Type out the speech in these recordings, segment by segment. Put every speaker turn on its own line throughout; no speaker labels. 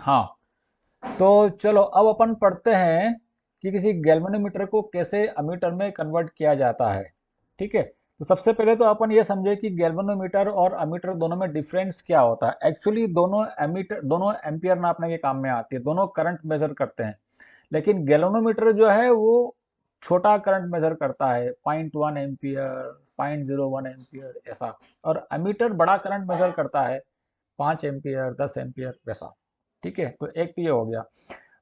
हाँ, तो चलो अब अपन पढ़ते हैं कि किसी गैल्वेनोमीटर को कैसे अमीटर में कन्वर्ट किया जाता है। ठीक है, तो सबसे पहले तो अपन ये समझे कि गैल्वेनोमीटर और अमीटर दोनों में डिफरेंस क्या होता है। एक्चुअली दोनों एमीटर, दोनों एम्पियर नापने के काम में आती है, दोनों करंट मेजर करते हैं, लेकिन गैल्वेनोमीटर जो है वो छोटा करंट मेजर करता है, 0.1 एम्पियर, 0.01 एम्पियर ऐसा। और अमीटर बड़ा करंट मेजर करता है, 5 एम्पियर, 10 एम्पियर वैसा। ठीक है, तो एक तो ये हो गया।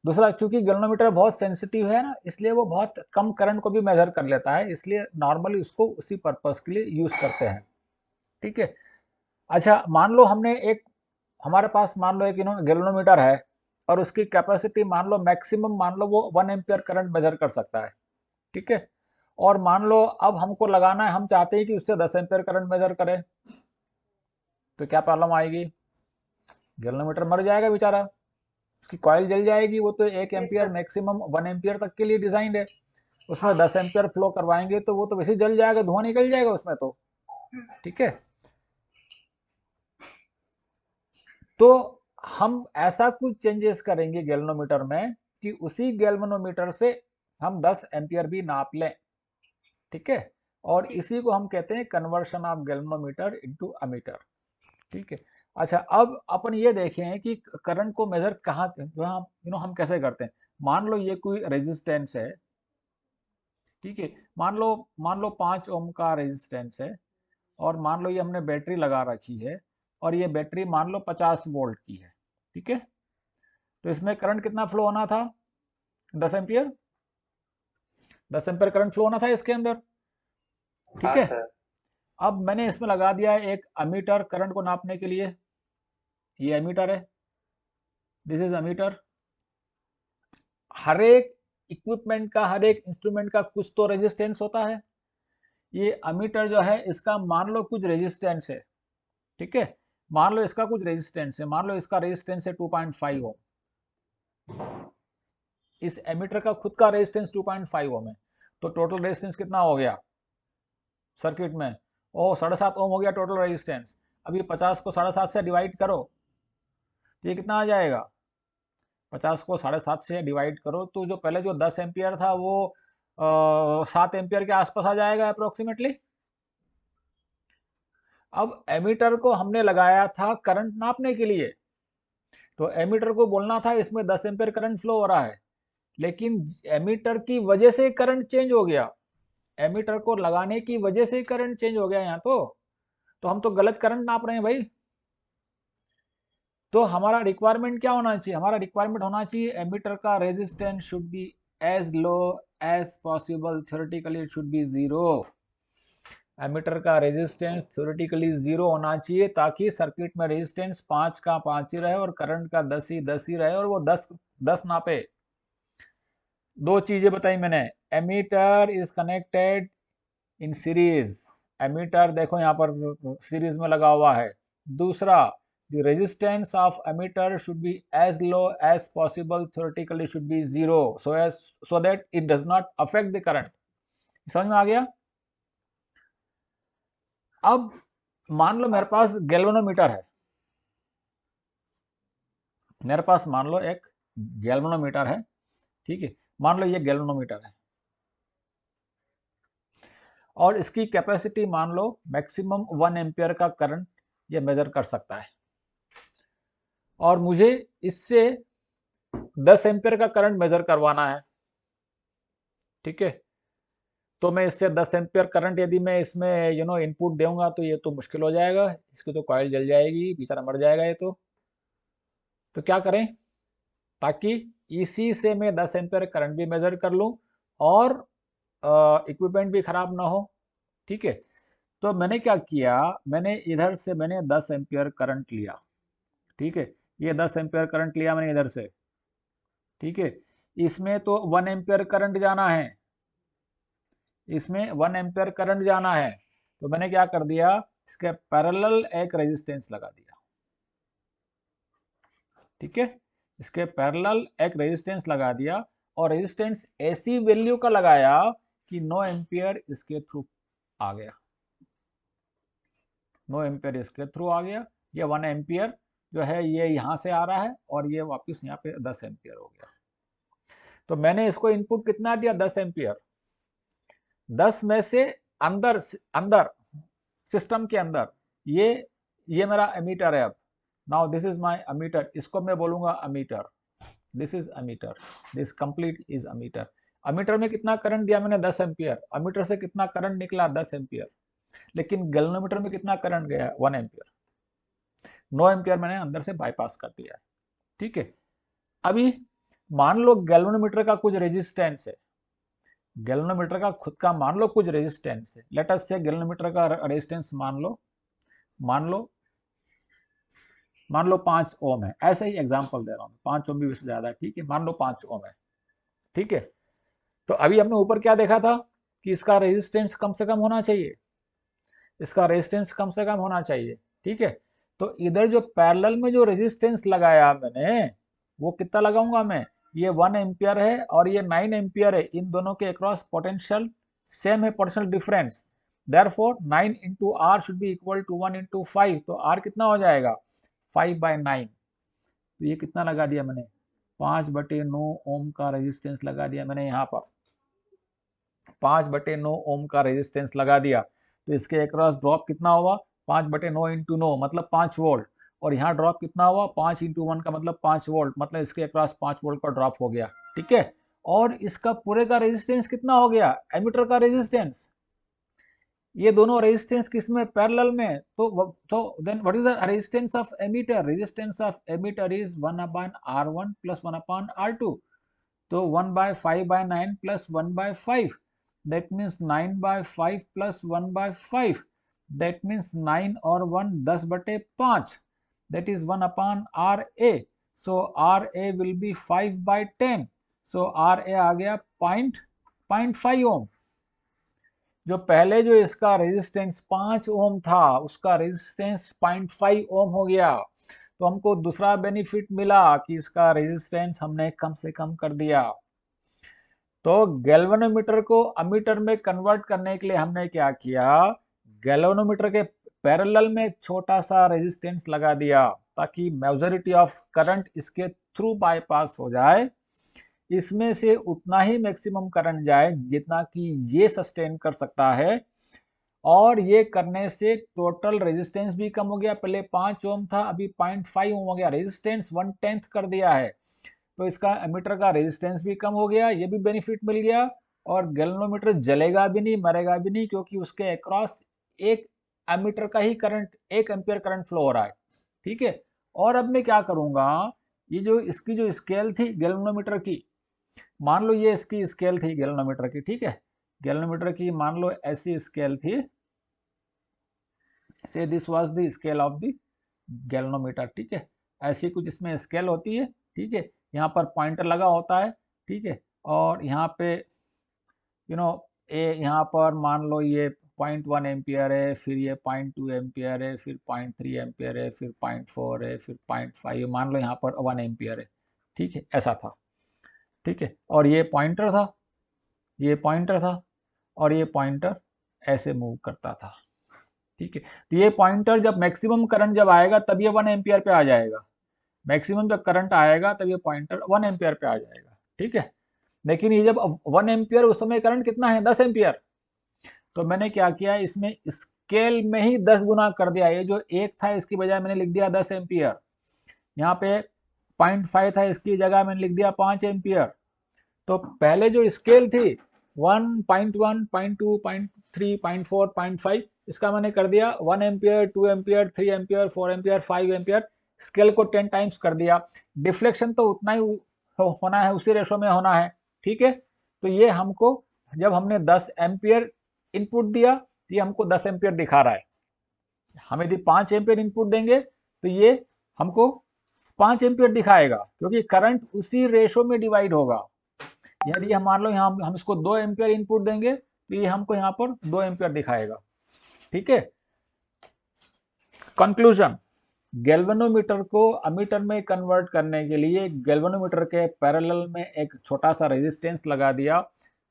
दूसरा, चूंकि गैल्वेनोमीटर बहुत सेंसिटिव है ना, इसलिए वो बहुत कम करंट को भी मेजर कर लेता है, इसलिए नॉर्मली उसको उसी पर्पस के लिए यूज करते हैं। ठीक है। अच्छा, मान लो हमने एक, हमारे पास मान लो एक गैल्वेनोमीटर है, और उसकी कैपेसिटी मान लो मैक्सिमम, मान लो वो 1 एम्पियर करंट मेजर कर सकता है। ठीक है। और मान लो अब हमको लगाना है, हम चाहते हैं कि उससे 10 एम्पियर करंट मेजर करे, तो क्या प्रॉब्लम आएगी? गैल्वेनोमीटर मर जाएगा बेचारा, उसकी कॉइल जल जाएगी। वो तो 1 एम्पियर मैक्सिमम 1 एम्पियर तक के लिए डिजाइंड है, उसमें 10 एम्पियर फ्लो करवाएंगे तो वो तो वैसे जल जाएगा, धुआं निकल जाएगा उसमें तो। ठीक है। तो हम ऐसा कुछ चेंजेस करेंगे गैल्वेनोमीटर में कि उसी गैल्वेनोमीटर से हम 10 एम्पियर भी नाप लें। ठीक है। और इसी को हम कहते हैं conversion of galvanometer into ammeter. ठीक है। अच्छा, अब अपन ये देखें कि करंट को मेजर कहाँ, जो हम हम कैसे करते हैं। मान लो ये कोई रेजिस्टेंस है। ठीक है। मान लो 5 ओम का रेजिस्टेंस है, और मान लो ये हमने बैटरी लगा रखी है, और ये बैटरी मान लो 50 वोल्ट की है। ठीक है। तो इसमें करंट कितना फ्लो होना था? 10 एम्पियर। 10 एम्पियर करंट फ्लो होना था इसके अंदर। ठीक
हाँ
है।
सर।
अब मैंने इसमें लगा दिया है एक अमीटर करंट को नापने के लिए। ये अमीटर है, दिस इज अमीटर। हर एक इक्विपमेंट का, हर एक इंस्ट्रूमेंट का कुछ तो रेजिस्टेंस होता है। ये अमीटर जो है, इसका मान लो कुछ रेजिस्टेंस है। ठीक है। मान लो इसका कुछ रेजिस्टेंस है, मान लो इसका रेजिस्टेंस है 2.5 ओम। इस एमीटर का खुद का रेजिस्टेंस 2.5 ओम है। तो टोटल रेजिस्टेंस कितना हो गया सर्किट में? ओ, 7.5 ओम हो गया टोटल रेजिस्टेंस। अब ये 50 को 7.5 से डिवाइड करो, तो ये कितना आ जाएगा? 50 को 7.5 से डिवाइड करो तो जो पहले जो 10 एम्पियर था वो 7 एम्पियर के आसपास आ जाएगा अप्रोक्सीमेटली। अब एमीटर को हमने लगाया था करंट नापने के लिए, तो एमीटर को बोलना था इसमें 10 एम्पियर करंट फ्लो हो रहा है, लेकिन एमीटर की वजह से करंट चेंज हो गया। एमीटर को लगाने की वजह से करंट चेंज हो गया यहाँ तो हम तो गलत करंट नाप रहे हैं भाई। तो हमारा रिक्वायरमेंट क्या होना चाहिए? हमारा रिक्वायरमेंट होना चाहिए एमीटर का resistance should be as low as possible, theoretically it should be zero. Ammeter का रेजिस्टेंस थ्योरेटिकली जीरो होना चाहिए, ताकि सर्किट में रेजिस्टेंस 5 का 5 ही रहे और करंट का 10 ही रहे, और वो 10 नापे। दो चीजें बताई मैंने। Ammeter is connected in series. Ammeter देखो यहाँ पर सीरीज में लगा हुआ है। दूसरा, the resistance of ammeter should be as low as possible, theoretically should be zero, so that it does not affect the current. समझ में आ गया? अब मान लो
हाँ
मेरे
सर।
पास गैल्वेनोमीटर है, मेरे पास मान लो एक गैल्वेनोमीटर है। ठीक है। मान लो ये गैल्वेनोमीटर है, और इसकी कैपेसिटी मान लो मैक्सिमम 1 एम्पियर का करंट ये मेजर कर सकता है, और मुझे इससे 10 एम्पियर का करंट मेजर करवाना है। ठीक है। तो मैं इससे 10 एम्पियर करंट यदि मैं इसमें इनपुट दूंगा तो ये तो मुश्किल हो जाएगा, इसकी तो कॉइल जल जाएगी, बेचारा मर जाएगा ये तो क्या करें ताकि इसी से मैं 10 एम्पियर करंट भी मेजर कर लूं, और इक्विपमेंट भी खराब ना हो। ठीक है। तो मैंने क्या किया, मैंने इधर से मैंने 10 एम्पियर करंट लिया। ठीक है। ये 10 एम्पियर करंट लिया मैंने इधर से। ठीक है। इसमें तो 1 एम्पियर करंट जाना है, इसमें 1 एम्पियर करंट जाना है। तो मैंने क्या कर दिया, इसके पैरेलल एक रेजिस्टेंस लगा दिया। ठीक है। इसके पैरेलल एक रेजिस्टेंस लगा दिया, और रेजिस्टेंस ऐसी वैल्यू का लगाया कि 9 एम्पियर इसके थ्रू आ गया। 9 एम्पियर इसके थ्रू आ गया। ये 1 एम्पियर जो है ये यहाँ से आ रहा है और ये वापस यहाँ पे 10 एम्पियर हो गया। तो मैंने इसको इनपुट कितना दिया, 10 एम्पियर। 10 में से अंदर अंदर सिस्टम के अंदर ये मेरा एमीटर है। अब now this is my ammeter, इसको मैं बोलूंगा ammeter. This is ammeter, this complete is ammeter. Ammeter में कितना करंट दिया मैंने, 10 एम्पियर। अमीटर से कितना करंट निकला, 10 एम्पियर। लेकिन गैल्वेनोमीटर में कितना करंट गया, 1 एम्पियर। 9 एम्पियर मैंने अंदर से बाईपास कर दिया है। ठीक है, अभी मान लो गैल्वेनोमीटर का कुछ रेजिस्टेंस है, गैल्वेनोमीटर का खुद का मान लो कुछ रेजिस्टेंस है। लेट अस से गैल्वेनोमीटर का रेजिस्टेंस मान लो 5 ओम है। ऐसे ही एग्जांपल दे रहा हूं, 5 ओम भी ज्यादा है। ठीक है, मान लो 5 ओम है। ठीक है, तो अभी हमने ऊपर क्या देखा था कि इसका रेजिस्टेंस कम से कम होना चाहिए, इसका रेजिस्टेंस कम से कम होना चाहिए। ठीक है, तो इधर जो पैरेलल में जो रेजिस्टेंस लगाया मैंने, वो कितना लगाऊंगा मैं, ये 1 एम्पियर है और ये 9 एम्पियर है। इन दोनों के अक्रॉस पोटेंशियल सेम है, potential difference. Therefore 9 into R should be equal to 1 into 5। तो आर कितना हो जाएगा, 5/9। तो ये कितना लगा दिया मैंने, 5/9 ओम का रेजिस्टेंस लगा दिया मैंने यहाँ पर। 5/9 ओम का रेजिस्टेंस लगा दिया। तो इसके अक्रॉस ड्रॉप कितना हुआ, 5/9 इंटू 9 मतलब 5 वोल्ट। और यहाँ ड्रॉप कितना हुआ, 5 इंटू 1 का मतलब 5 वोल्ट, मतलब इसके अक्रॉस 5 वोल्ट का ड्रॉप हो गया। ठीक है, और इसका पूरे का रेजिस्टेंस कितना हो गया, एमीटर का रेजिस्टेंस। ये दोनों रेजिस्टेंस किसमें, पैरेलल में। तो then what is the resistance of ammeter, resistance of ammeter is 1/R1 plus 1/R2। तो 1/5/9 plus 1/5, that means 9/5 plus 1/5, that means 9 और 1 10/5, that is 1/RA। so RA will be 5/10, so RA आ गया 0.5 ओम। जो पहले जो इसका रेजिस्टेंस 5 ओम था, उसका रेजिस्टेंस 0.5 ओम हो गया। तो हमको दूसरा बेनिफिट मिला कि इसका रेजिस्टेंस हमने कम से कम कर दिया। तो गैल्वेनोमीटर को अमीटर में कन्वर्ट करने के लिए हमने क्या किया, गैल्वेनोमीटर के पैरेलल में छोटा सा रेजिस्टेंस लगा दिया ताकि मेजॉरिटी ऑफ करंट इसके थ्रू बाईपास हो जाए। इसमें से उतना ही मैक्सिमम करंट जाए जितना कि ये सस्टेन कर सकता है। और ये करने से टोटल रेजिस्टेंस भी कम हो गया, पहले 5 ओम था अभी 0.5 ओम हो गया, रेजिस्टेंस 1/10 कर दिया है। तो इसका एमीटर का रेजिस्टेंस भी कम हो गया, ये भी बेनिफिट मिल गया। और गैल्वेनोमीटर जलेगा भी नहीं, मरेगा भी नहीं, क्योंकि उसके अक्रॉस एक एमीटर का ही करंट, 1 एम्पियर करंट फ्लो हो रहा है। ठीक है, और अब मैं क्या करूंगा, ये जो इसकी जो स्केल थी गैल्वेनोमीटर की, मान लो ये इसकी स्केल थी गैल्वेनोमीटर की। ठीक है, गैल्वेनोमीटर की मान लो ऐसी स्केल थी, से this was the scale of the galvanometer. ठीक है, ऐसी कुछ इसमें स्केल होती है। ठीक है, यहाँ पर पॉइंटर लगा होता है। ठीक है, और यहाँ पे यहाँ पर मान लो ये 0.1 एम्पियर है, फिर ये 0.2 एम्पियर है, फिर 0.3 एम्पियर है, फिर 0.4 है, फिर 0.5, मान लो यहाँ पर 1 एम्पियर है। ठीक है, ऐसा था। ठीक है, और ये पॉइंटर था, ये पॉइंटर था, और ये पॉइंटर ऐसे मूव करता था। ठीक है, तो ये पॉइंटर जब मैक्सिमम करंट जब आएगा तब ये 1 एम्पियर पे आ जाएगा। मैक्सिमम जब करंट आएगा तब ये पॉइंटर 1 एम्पियर पे आ जाएगा। ठीक है, लेकिन ये जब 1 एम्पियर, उस समय करंट कितना है, 10 एम्पियर। तो मैंने क्या किया, इसमें स्केल में ही 10 गुना कर दिया। ये जो 1 था इसकी बजाय मैंने लिख दिया 10 एम्पियर। यहाँ पे 0.5 था, इसकी जगह मैंने लिख दिया 5 एम्पियर। तो पहले जो स्केल थी 1, 0.1, 0.2, 0.3, 0.4, 0.5, इसका मैंने कर दिया 1 ampere, 2 ampere, 3 ampere, 4 ampere, 5 ampere. Scale को 10 टाइम्स कर दिया। डिफ्लेक्शन तो उतना ही होना है, उसी रेशो में होना है। ठीक है, तो ये हमको, जब हमने 10 एम्पियर इनपुट दिया तो ये हमको 10 एम्पियर दिखा रहा है। हम यदि 5 एम्पियर इनपुट देंगे तो ये हमको 5 एम्पियर दिखाएगा, क्योंकि करंट उसी रेशो में डिवाइड होगा। यदि हम मान लो यहाँ हम इसको 2 एम्पियर इनपुट देंगे तो ये हमको यहाँ पर 2 एम्पियर दिखाएगा। ठीक है, कंक्लूजन, गैल्वेनोमीटर को अमीटर में कन्वर्ट करने के लिए गैल्वेनोमीटर के पैरेलल में एक छोटा सा रेजिस्टेंस लगा दिया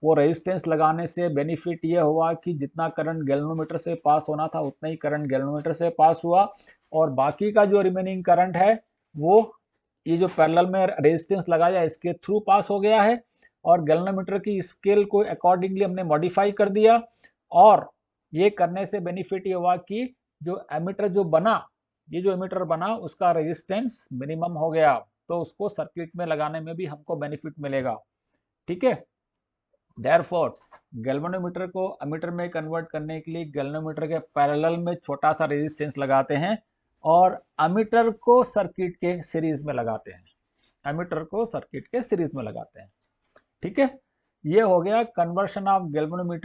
वो रेजिस्टेंस लगाने से बेनिफिट ये हुआ कि जितना करंट गैल्वेनोमीटर से पास होना था उतना ही करंट गैल्वेनोमीटर से पास हुआ, और बाकी का जो रिमेनिंग करंट है वो ये जो पैरेलल में रेजिस्टेंस लगाया इसके थ्रू पास हो गया है, और गैल्वेनोमीटर की स्केल को अकॉर्डिंगली हमने मॉडिफाई कर दिया। और ये करने से बेनिफिट ये हुआ कि जो एमीटर जो बना, ये जो एमीटर बना उसका रेजिस्टेंस मिनिमम हो गया, तो उसको सर्किट में लगाने में भी हमको बेनिफिट मिलेगा। ठीक है, देयरफॉर गैल्वेनोमीटर को एमीटर में कन्वर्ट करने के लिए गैल्वेनोमीटर के पैरेलल में छोटा सा रेजिस्टेंस लगाते हैं और एमीटर को सर्किट के सीरीज में लगाते हैं, एमीटर को सर्किट के सीरीज में लगाते हैं। ठीक है, ये हो गया कन्वर्शन ऑफ गैल्वेनोमीटर